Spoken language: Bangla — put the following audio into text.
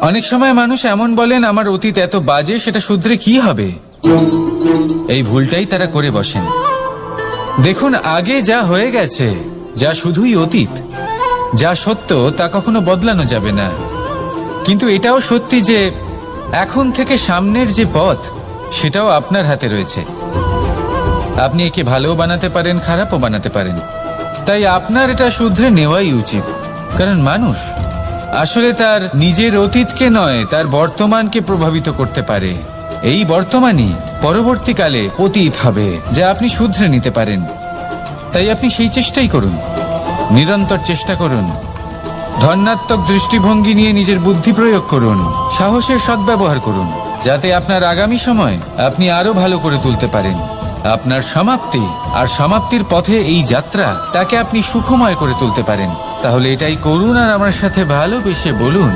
অনেক সময় মানুষ এমন বলেন আমার অতীত এত বাজে, সেটা শুধরে কি হবে। এই ভুলটাই তারা করে বসেন। দেখুন, আগে যা হয়ে গেছে, যা শুধুই অতীত, যা সত্য তা কখনো বদলানো যাবে না। কিন্তু এটাও সত্যি যে এখন থেকে সামনের যে পথ, সেটাও আপনার হাতে রয়েছে। আপনি একে ভালোও বানাতে পারেন, খারাপও বানাতে পারেন। তাই আপনার এটা শুধরে নেওয়াই উচিত। কারণ মানুষ আসলে তার নিজের অতীতকে নয়, তার বর্তমানকে প্রভাবিত করতে পারে। এই বর্তমানই পরবর্তীকালে অতীত হবে, যা আপনি শুধরে নিতে পারেন। তাই আপনি সেই চেষ্টাই করুন, নিরন্তর চেষ্টা করুন। ধনাত্মক দৃষ্টিভঙ্গি নিয়ে নিজের বুদ্ধি প্রয়োগ করুন, সাহসের সদ্ব্যবহার করুন, যাতে আপনার আগামী সময় আপনি আরো ভালো করে তুলতে পারেন। আপনার সমাপ্তি আর সমাপ্তির পথে এই যাত্রা, তাকে আপনি সুখময় করে তুলতে পারেন। তাহলে এটাই করুন আর আমার সাথে ভালোবেসে বলুন,